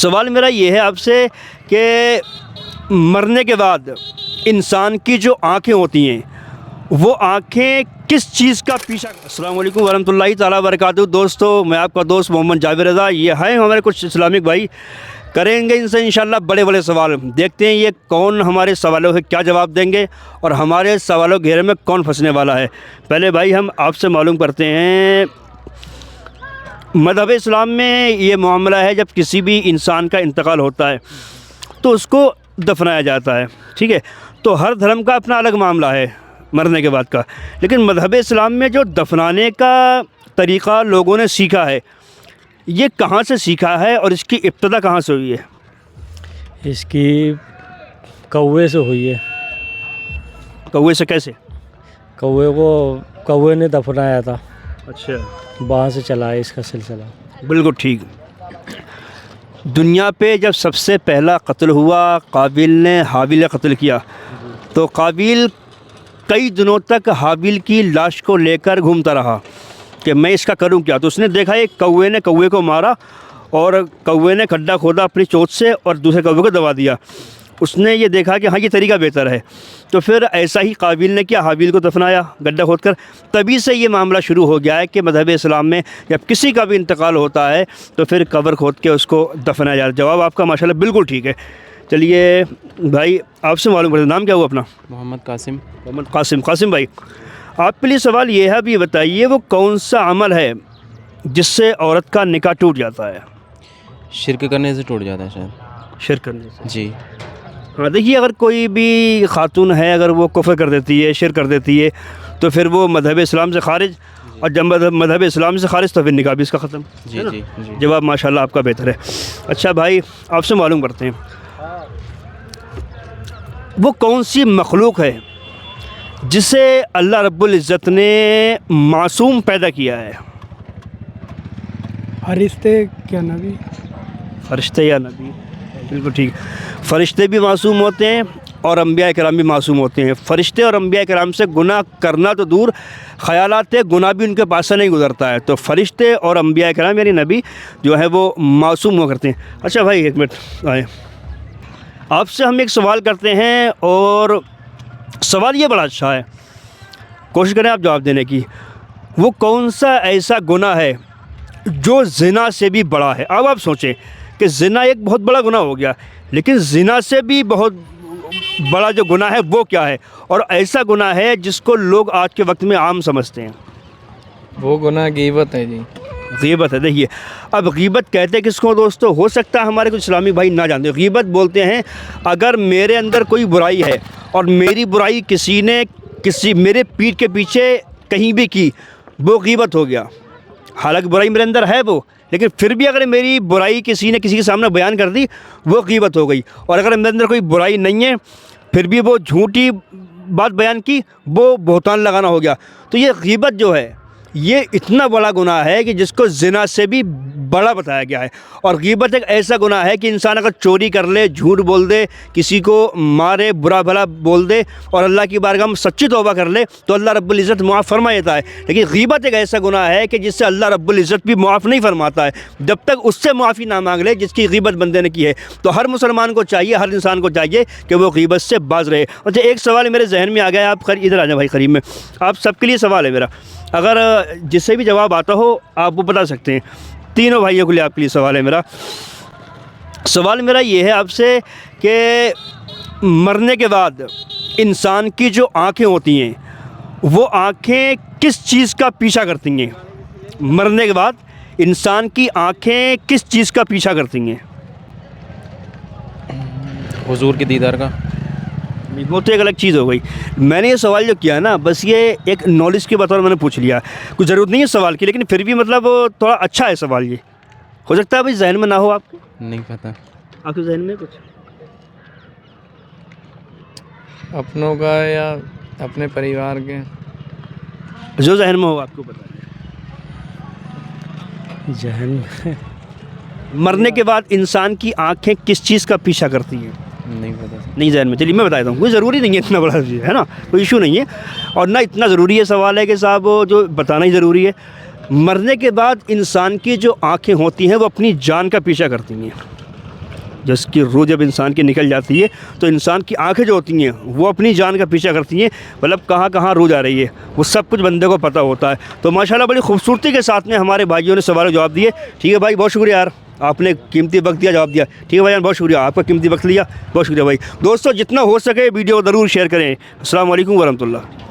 سوال میرا یہ ہے آپ سے کہ مرنے کے بعد انسان کی جو آنکھیں ہوتی ہیں وہ آنکھیں کس چیز کا پیچھا؟ السلام علیکم ورحمۃ اللہ تعالیٰ وبرکاتہ۔ دوستو، میں آپ کا دوست محمد جاوید رضا۔ یہ ہیں ہمارے کچھ اسلامک بھائی، کریں گے ان سے انشاءاللہ بڑے بڑے سوال۔ دیکھتے ہیں یہ کون ہمارے سوالوں کے کیا جواب دیں گے اور ہمارے سوالوں کے گھیرے میں کون پھنسنے والا ہے۔ پہلے بھائی ہم آپ سے معلوم کرتے ہیں، مذہب اسلام میں یہ معاملہ ہے جب کسی بھی انسان کا انتقال ہوتا ہے تو اس کو دفنایا جاتا ہے، ٹھیک ہے؟ تو ہر دھرم کا اپنا الگ معاملہ ہے مرنے کے بعد کا، لیکن مذہب اسلام میں جو دفنانے کا طریقہ لوگوں نے سیکھا ہے، یہ کہاں سے سیکھا ہے اور اس کی ابتدا کہاں سے ہوئی ہے؟ اس کی کوے سے ہوئی ہے۔ کوے سے کیسے؟ کوے نے دفنایا تھا، اچھا، وہاں سے چلا ہے اس کا سلسلہ۔ بالکل ٹھیک۔ دنیا پہ جب سب سے پہلا قتل ہوا، قابیل نے حابیل کا قتل کیا، تو قابیل کئی دنوں تک حابیل کی لاش کو لے کر گھومتا رہا کہ میں اس کا کروں کیا۔ تو اس نے دیکھا ایک کوے نے کوے کو مارا اور کوے نے کھڈا کھودا اپنی چوٹ سے اور دوسرے کوے کو دبا دیا۔ اس نے یہ دیکھا کہ ہاں یہ طریقہ بہتر ہے، تو پھر ایسا ہی قابیل نے کیا، حابیل کو دفنایا گڈھا کھود کر۔ تبھی سے یہ معاملہ شروع ہو گیا ہے کہ مذہب اسلام میں جب کسی کا بھی انتقال ہوتا ہے تو پھر قبر کھود کے اس کو دفنایا جاتا ہے۔ جواب آپ کا ماشاءاللہ بالکل ٹھیک ہے۔ چلیے بھائی آپ سے معلوم کرتے ہیں، نام کیا ہوا اپنا؟ محمد قاسم۔ محمد قاسم۔ قاسم بھائی، آپ کے لیے سوال یہ ہے، اب یہ بتائیے وہ کون سا عمل ہے جس سے عورت کا نکاح ٹوٹ جاتا ہے؟ شرک کرنے سے ٹوٹ جاتا ہے شاید۔ شرک کرنے سے؟ جی ہاں، دیکھیے اگر کوئی بھی خاتون ہے اگر وہ کفر کر دیتی ہے، شرک کر دیتی ہے، تو پھر وہ مذہب اسلام سے خارج، اور جب مذہب اسلام سے خارج تو پھر نکاح بھی اس کا ختم۔ جی جی جی۔ جواب ماشاءاللہ آپ کا بہتر ہے۔ اچھا بھائی آپ سے معلوم کرتے ہیں، وہ کون سی مخلوق ہے جسے اللہ رب العزت نے معصوم پیدا کیا ہے؟ فرشتے کیا نبی؟ فرشتے یا نبی؟ بالکل ٹھیک۔ فرشتے بھی معصوم ہوتے ہیں اور انبیاء کرام بھی معصوم ہوتے ہیں۔ فرشتے اور انبیاء کرام سے گناہ کرنا تو دور، خیالات گناہ بھی ان کے پاس سے نہیں گزرتا ہے۔ تو فرشتے اور انبیاء کرام یعنی نبی جو ہے وہ معصوم ہوا کرتے ہیں۔ اچھا بھائی ایک منٹ آئیں، آپ سے ہم ایک سوال کرتے ہیں اور سوال یہ بڑا اچھا ہے، کوشش کریں آپ جواب دینے کی۔ وہ کون سا ایسا گناہ ہے جو زنا سے بھی بڑا ہے؟ اب آپ سوچیں کہ زنا ایک بہت بڑا گناہ ہو گیا، لیکن زنا سے بھی بہت بڑا جو گناہ ہے وہ کیا ہے، اور ایسا گناہ ہے جس کو لوگ آج کے وقت میں عام سمجھتے ہیں؟ وہ گناہ غیبت ہے جی۔ غیبت ہے۔ دیکھیے اب غیبت کہتے کس کو دوستو؟ ہو سکتا ہے ہمارے کچھ اسلامی بھائی نہ جانتے۔ غیبت بولتے ہیں اگر میرے اندر کوئی برائی ہے اور میری برائی کسی نے میرے پیٹھ کے پیچھے کہیں بھی کی، وہ غیبت ہو گیا۔ حالانکہ برائی میرے اندر ہے وہ، لیکن پھر بھی اگر میری برائی کسی نے کسی کے سامنے بیان کر دی وہ غیبت ہو گئی۔ اور اگر میرے اندر کوئی برائی نہیں ہے پھر بھی وہ جھوٹی بات بیان کی، وہ بہتان لگانا ہو گیا۔ تو یہ غیبت جو ہے یہ اتنا بڑا گناہ ہے کہ جس کو زنا سے بھی بڑا بتایا گیا ہے۔ اور غیبت ایک ایسا گناہ ہے کہ انسان اگر چوری کر لے، جھوٹ بول دے، کسی کو مارے، برا بھلا بول دے اور اللہ کی بارگاہ میں سچی توبہ کر لے تو اللہ رب العزت معاف فرما دیتا ہے۔ لیکن غیبت ایک ایسا گناہ ہے کہ جس سے اللہ رب العزت بھی معاف نہیں فرماتا ہے جب تک اس سے معافی نہ مانگ لے جس کی غیبت بندے نے کی ہے۔ تو ہر مسلمان کو چاہیے، ہر انسان کو چاہیے کہ وہ غیبت سے باز رہے۔ اچھا ایک سوال میرے ذہن میں آ گیا، آپ ادھر آ جائیں بھائی قریب میں، آپ سب کے لیے سوال ہے میرا، اگر جسے بھی جواب آتا ہو آپ وہ بتا سکتے ہیں۔ تینوں بھائیوں کے لیے آپ کے لیے سوال ہے میرا۔ سوال میرا یہ ہے آپ سے کہ مرنے کے بعد انسان کی جو آنکھیں ہوتی ہیں وہ آنکھیں کس چیز کا پیچھا کرتی ہیں؟ مرنے کے بعد انسان کی آنکھیں کس چیز کا پیچھا کرتی ہیں؟ حضور کے دیدار کا۔ وہ تو ایک الگ چیز ہو گئی۔ میں نے یہ سوال جو کیا نا بس یہ ایک نالج کے بطور میں نے پوچھ لیا، کچھ ضرورت نہیں ہے سوال کی، لیکن پھر بھی مطلب تھوڑا اچھا ہے سوال۔ یہ ہو سکتا ہے بھائی ذہن میں نہ ہو آپ کے؟ نہیں پتہ آپ کے ذہن میں کچھ اپنوں کا یا اپنے پریوار کے؟ جو ذہن میں ہو آپ کو بتائیں۔ ذہن میں مرنے کے بعد انسان کی آنکھیں کس چیز کا پیچھا کرتی ہیں؟ نہیں پتہ۔ نہیں ذہن میں؟ چلیے میں بتا دیتا ہوں، کوئی ضروری نہیں ہے اتنا بڑا چیز ہے نا، کوئی ایشو نہیں ہے، اور نہ اتنا ضروری ہے سوال ہے کہ صاحب جو بتانا ہی ضروری ہے۔ مرنے کے بعد انسان کی جو آنکھیں ہوتی ہیں وہ اپنی جان کا پیچھا کرتی ہیں۔ جس کی روح جب انسان کی نکل جاتی ہے تو انسان کی آنکھیں جو ہوتی ہیں وہ اپنی جان کا پیچھا کرتی ہیں، مطلب کہاں کہاں روح جا رہی ہے وہ سب کچھ بندے کو پتہ ہوتا ہے۔ تو ماشاءاللہ بڑی خوبصورتی کے ساتھ میں ہمارے بھائیوں نے سوال و جواب دیے۔ ٹھیک ہے بھائی، بہت شکریہ یار، آپ نے قیمتی وقت دیا، جواب دیا۔ ٹھیک ہے بھائی جان، بہت شکریہ، آپ کا قیمتی وقت لیا، بہت شکریہ بھائی۔ دوستو جتنا ہو سکے ویڈیو ضرور شیئر کریں۔ السلام علیکم ورحمۃ اللہ۔